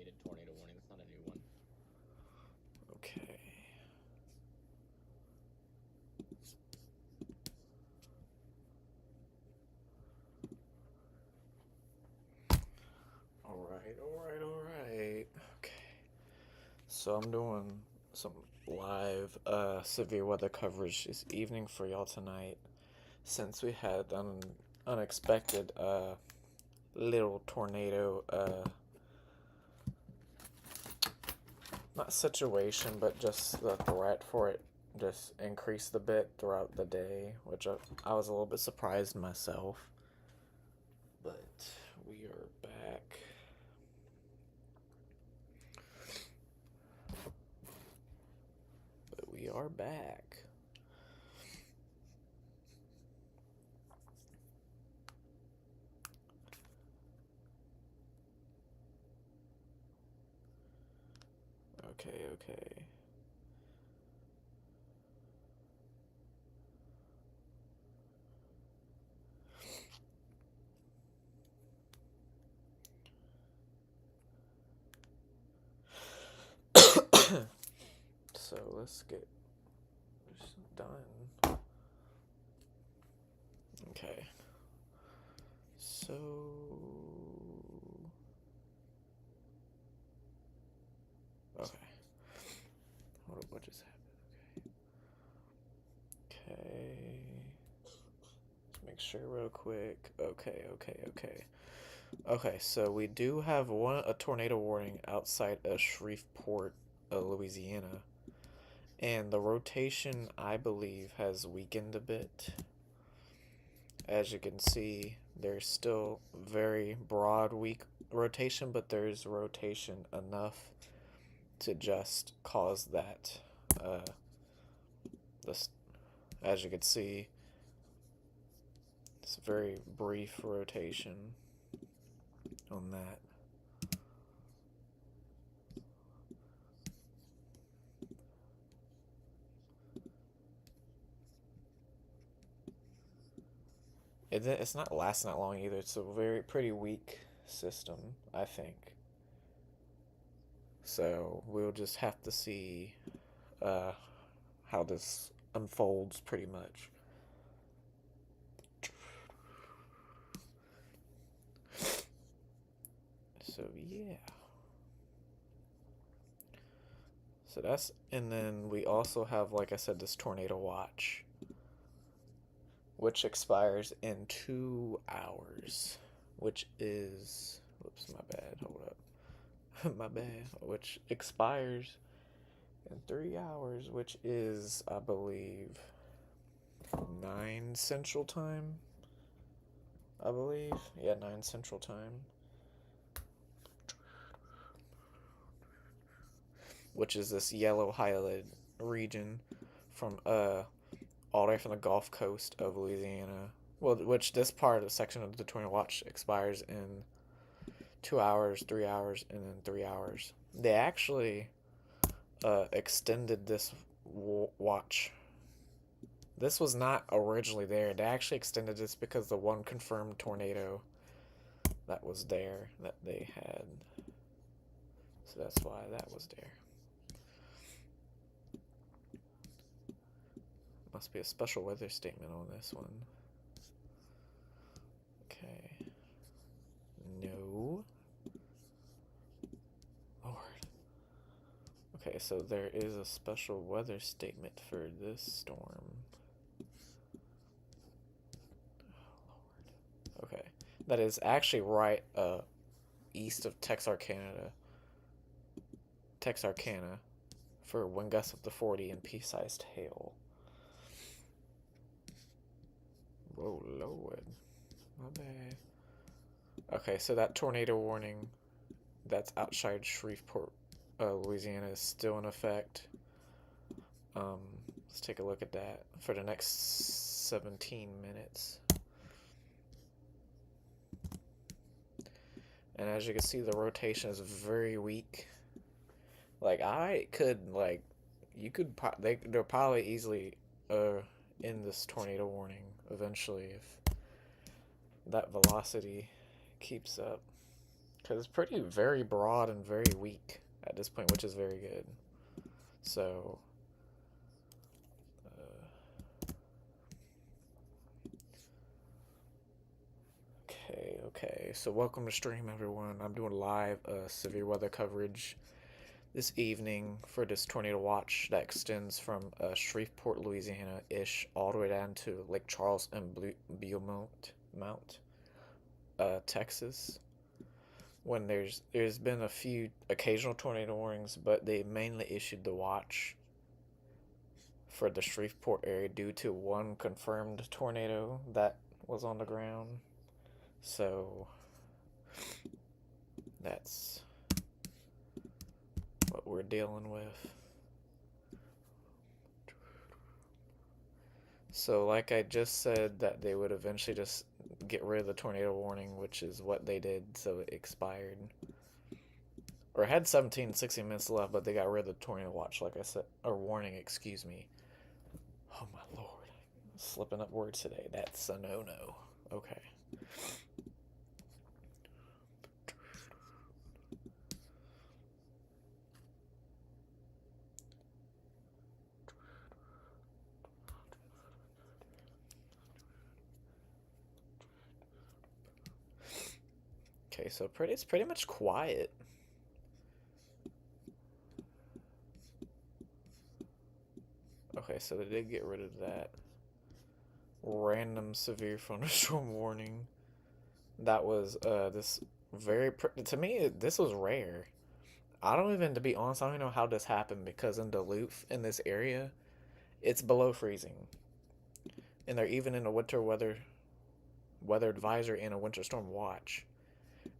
updated tornado warning. It's not a new one. Okay. All right. Okay. So I'm doing some live severe weather coverage this evening for y'all tonight since we had an unexpected little tornado not situation but just the threat for it just increased a bit throughout the day, which I was a little bit surprised myself. But we are back. But we are back. Okay. So let's get this done. Okay. So okay. Hold up, what just happened? Okay. Let's make sure real quick. Okay. Okay, so we do have a tornado warning outside of Shreveport, Louisiana, and the rotation I believe has weakened a bit. As you can see, there's still very broad weak rotation, but there's rotation enough to just cause that. Uh, this, as you can see, it's a very brief rotation on that. It's not lasting that long either. It's a pretty weak system, I think. So we'll just have to see uh, how this unfolds, pretty much. So yeah. So that's, and then we also have, like I said, this tornado watch, which expires in 2 hours, which is, whoops, my bad, hold up, my bad, which expires in 3 hours, which is, I believe, 9 Central Time, I believe, yeah, 9 Central Time, which is this yellow highlighted region from all the way from the Gulf Coast of Louisiana. Well, which this part of the section of the tornado watch expires in 2 hours, 3 hours, and then 3 hours. They actually extended this watch. This was not originally there. They actually extended this because the one confirmed tornado that was there that they had. So that's why that was there. Must be a special weather statement on this one. Okay. No. Lord. Okay, so there is a special weather statement for this storm. Oh, Lord. Okay. That is actually right east of Texarkana for wind gusts up to 40 and pea-sized hail. Whoa, Lord. My bad. Okay, so that tornado warning that's outside Shreveport, Louisiana is still in effect. Um, let's take a look at that for the next 17 minutes. And as you can see, the rotation is very weak. Like I could like, you could they're probably easily in this tornado warning eventually if that velocity keeps up. Because it's pretty very broad and very weak at this point, which is very good. So, okay. So welcome to stream, everyone. I'm doing live severe weather coverage this evening for this tornado watch that extends from Shreveport, Louisiana-ish, all the way down to Lake Charles and Beaumont, Texas. When there's been a few occasional tornado warnings, but they mainly issued the watch for the Shreveport area due to one confirmed tornado that was on the ground. So that's what we're dealing with. So, like I just said, that they would eventually just get rid of the tornado warning, which is what they did, so it expired. Or it had 17, 16 minutes left, but they got rid of the tornado watch, like I said, or warning, excuse me. Oh my lord. Slipping up words today. That's a no-no. Okay. Okay, so it's pretty much quiet. Okay, so they did get rid of that random severe thunderstorm warning. That was this very to me this was rare. I don't even, to be honest, I don't even know how this happened because in Duluth, in this area, it's below freezing, and they're even in a winter weather advisory and a winter storm watch,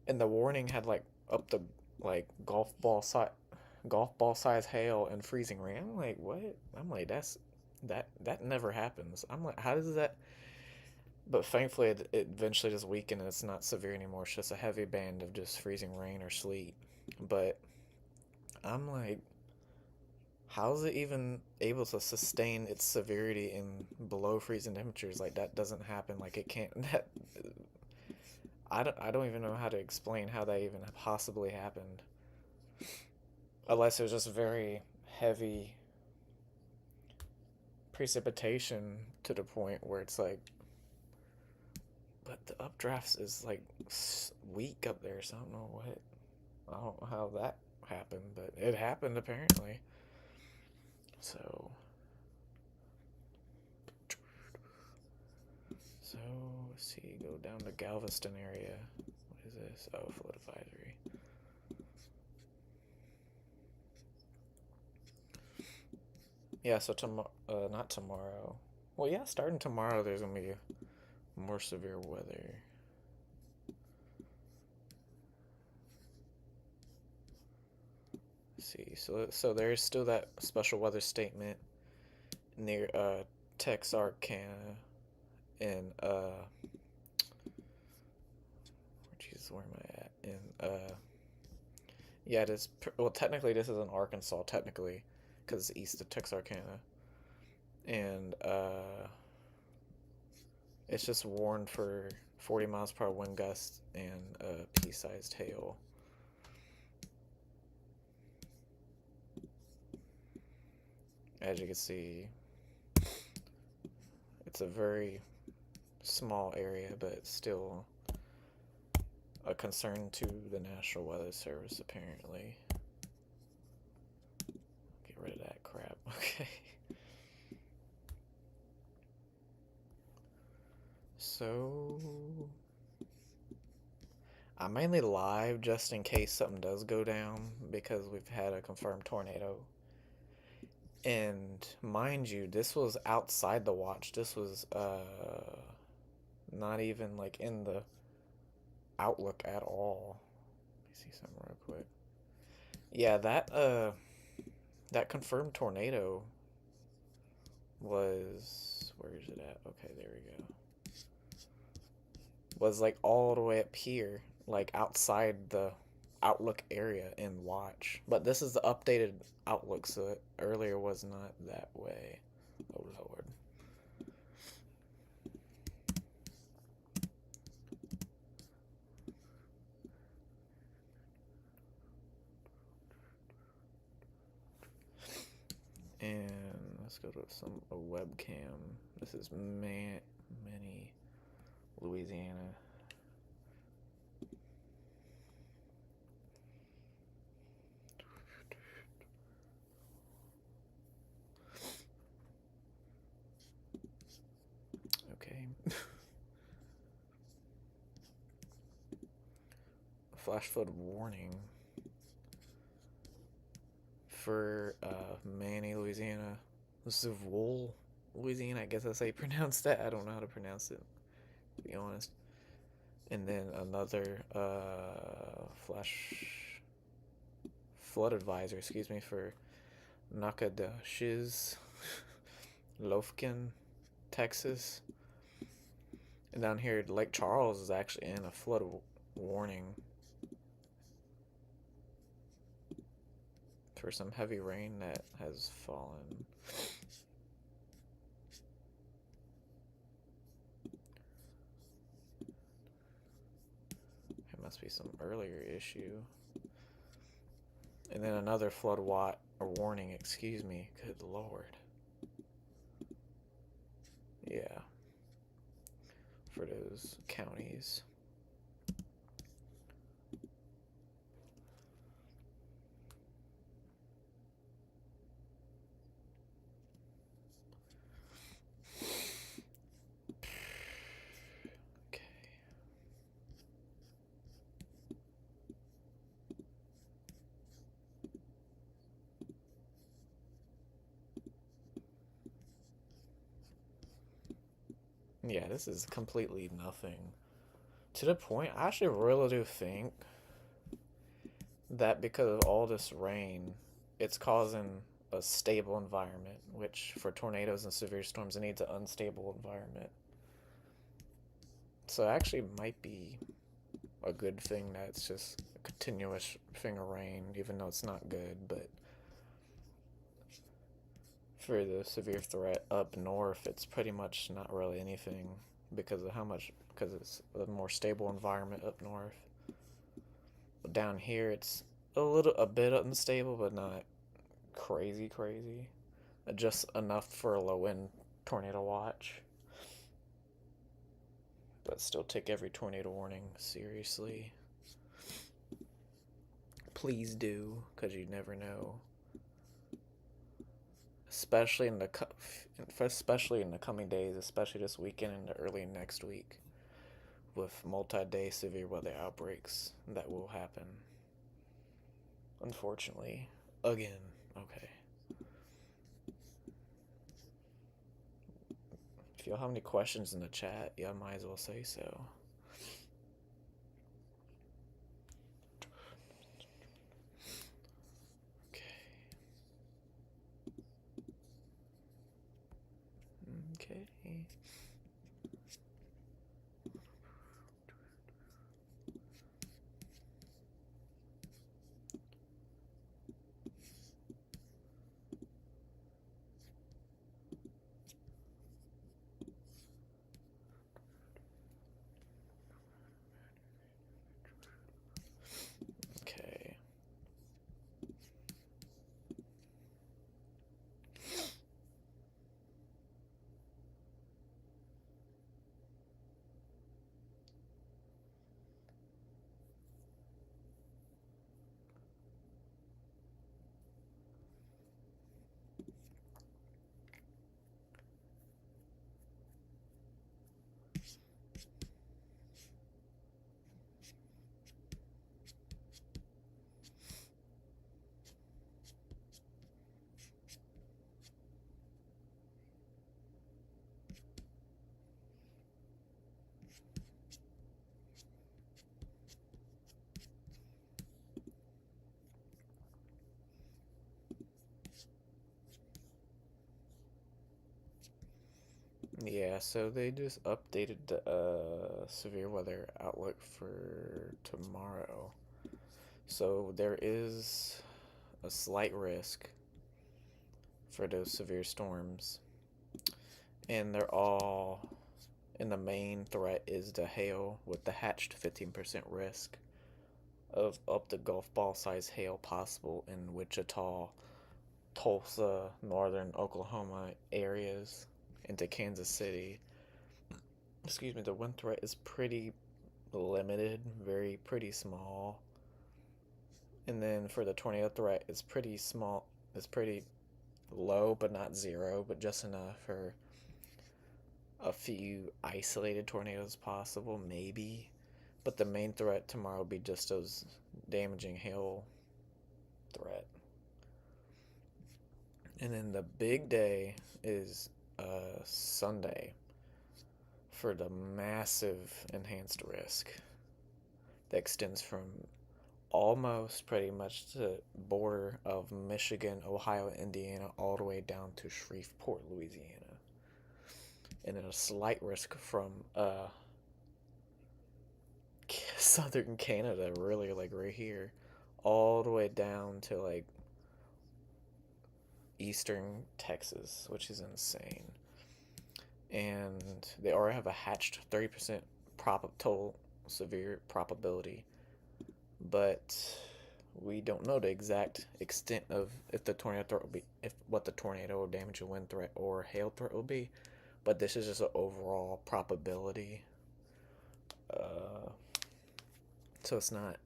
and the warning had like up to like golf ball size hail and freezing rain. I'm like, what? I'm like, that never happens. I'm like, how does that? But thankfully, it eventually just weakened and it's not severe anymore. It's just a heavy band of just freezing rain or sleet. But I'm like, how's it even able to sustain its severity in below freezing temperatures? Like that doesn't happen. Like it can't. That I don't even know how to explain how that even possibly happened. Unless it was just very heavy precipitation to the point where it's like, but the updrafts is like weak up there, so I don't know what. I don't know how that happened, but it happened apparently. So let's see, go down to Galveston area. What is this? Oh, flood advisory. Yeah, so not tomorrow. Well, yeah, starting tomorrow, there's gonna be more severe weather. Let's see, so there's still that special weather statement near Texarkana and Jesus, where am I at? In yeah, it is. Well, technically, this is in Arkansas, technically, because it's east of Texarkana, and it's just warned for 40 miles per hour wind gusts and pea-sized hail. As you can see, it's a very small area, but still a concern to the National Weather Service, apparently. Get rid of that crap. Okay. So I'm mainly live just in case something does go down because we've had a confirmed tornado. And mind you, this was outside the watch. This was not even like in the outlook at all. Let me see something real quick. Yeah, that confirmed tornado was, where is it at? Okay, there we go. Was like all the way up here, like outside the outlook area in watch. But this is the updated outlook, so it earlier was not that way. Oh lord. Let's go to a webcam. This is many Louisiana. Okay. Flash flood warning for Manny, Louisiana. This is Wool, Louisiana. I guess that's how you pronounce that. I don't know how to pronounce it, to be honest. And then another flash flood advisor, excuse me, for Nacogdoches, Lofkin, Texas. And down here, Lake Charles is actually in a flood warning for some heavy rain that has fallen. It must be some earlier issue. And then another flood warning, excuse me. Good lord. Yeah. For those counties. Okay. Yeah, this is completely nothing. To the point, I actually really do think that because of all this rain, it's causing a stable environment, which for tornadoes and severe storms, it needs an unstable environment. So it actually might be a good thing that it's just a continuous thing of rain, even though it's not good. But for the severe threat up north, it's pretty much not really anything because of because it's a more stable environment up north. But down here, it's a bit unstable, but not crazy. Just enough for a low end tornado watch. But still take every tornado warning seriously. Please do, because you never know. Especially in the coming days, especially this weekend and the early next week, with multi-day severe weather outbreaks that will happen. Unfortunately, again. Okay. If y'all have any questions in the chat, y'all might as well say so. Okay. Okay. Yeah, so they just updated the severe weather outlook for tomorrow. So there is a slight risk for those severe storms. And they're all, and the main threat is the hail with the hatched 15% risk of up to golf ball size hail possible in Wichita, Tulsa, northern Oklahoma areas into Kansas City. Excuse me, the wind threat is pretty limited, very pretty small. And then for the tornado threat, it's pretty small. It's pretty low, but not zero, but just enough for a few isolated tornadoes possible, maybe. But the main threat tomorrow will be just those damaging hail threat. And then the big day is Sunday for the massive enhanced risk that extends from almost pretty much the border of Michigan, Ohio, Indiana, all the way down to Shreveport, Louisiana. And then a slight risk from southern Canada, really, like right here, all the way down to like eastern Texas, which is insane. And they already have a hatched 30% total severe probability, but we don't know the exact extent of if the tornado threat will be, if what the tornado or damage and wind threat or hail threat will be. But this is just an overall probability, so it's not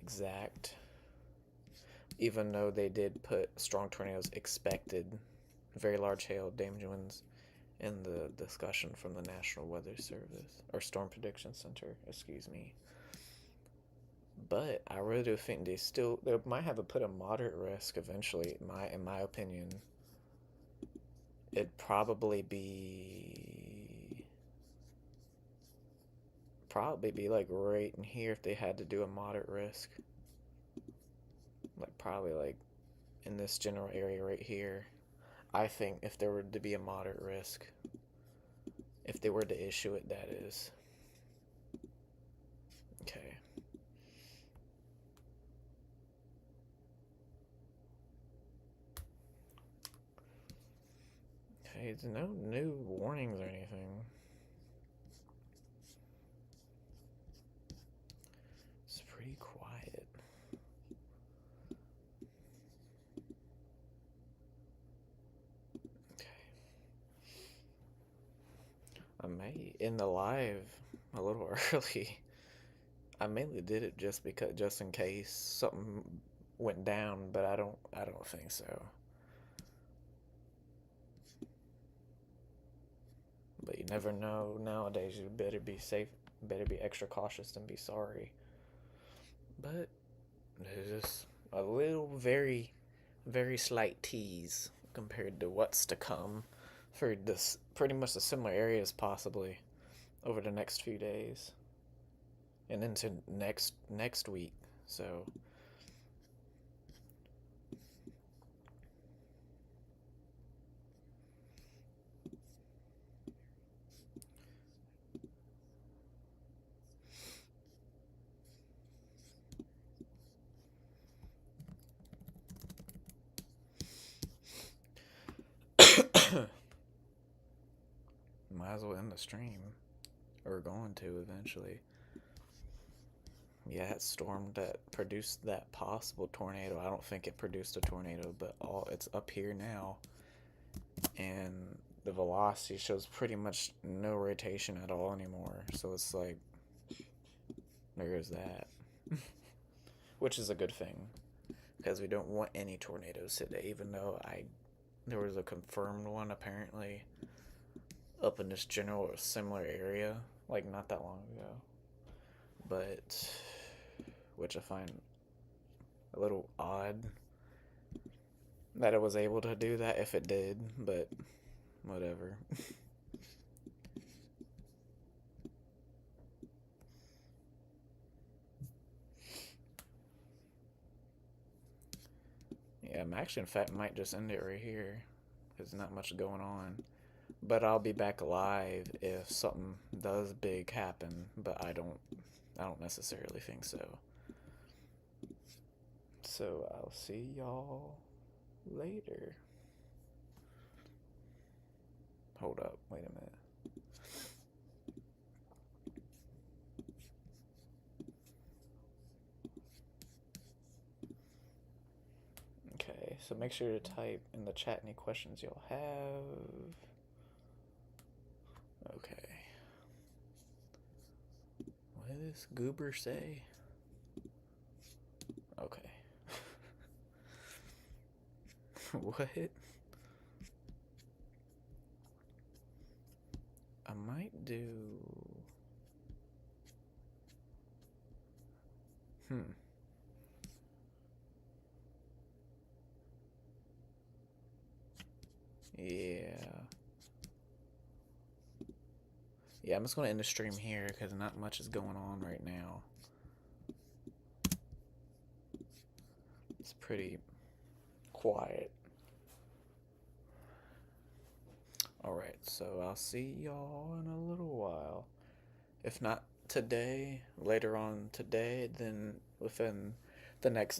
exact. Even though they did put strong tornadoes expected, very large hail, damage winds in the discussion from the National Weather Service or Storm Prediction Center, excuse me. But I really do think they might have to put a moderate risk eventually. In my opinion, it'd probably be like right in here if they had to do a moderate risk. Like probably like in this general area right here. I think if there were to be a moderate risk, if they were to issue it, that is. Okay. Okay, there's no new warnings or anything. It's pretty quiet. Okay. I may end the live a little early. I mainly did it just in case something went down, but I don't think so. But you never know nowadays. You better be safe, better be extra cautious than be sorry. But there's just a little very slight tease compared to what's to come for this pretty much the similar areas possibly over the next few days and into next week. So might as well end the stream. Or going to eventually. Yeah, that storm that produced that possible tornado. I don't think it produced a tornado, but it's up here now, and the velocity shows pretty much no rotation at all anymore. So it's like there is that, which is a good thing because we don't want any tornadoes today. Even though there was a confirmed one apparently up in this general similar area like not that long ago, but which I find a little odd that it was able to do that if it did, but whatever. Yeah, I'm actually, in fact, might just end it right here. There's not much going on. But I'll be back live if something does big happen, but I don't necessarily think so. So I'll see y'all later. Hold up, wait a minute. Okay. so make sure to type in the chat any questions you'll have. Okay. What did this goober say? Okay. What? I might do... Yeah. Yeah, I'm just going to end the stream here because not much is going on right now. It's pretty quiet. Alright, so I'll see y'all in a little while. If not today, later on today, then within the next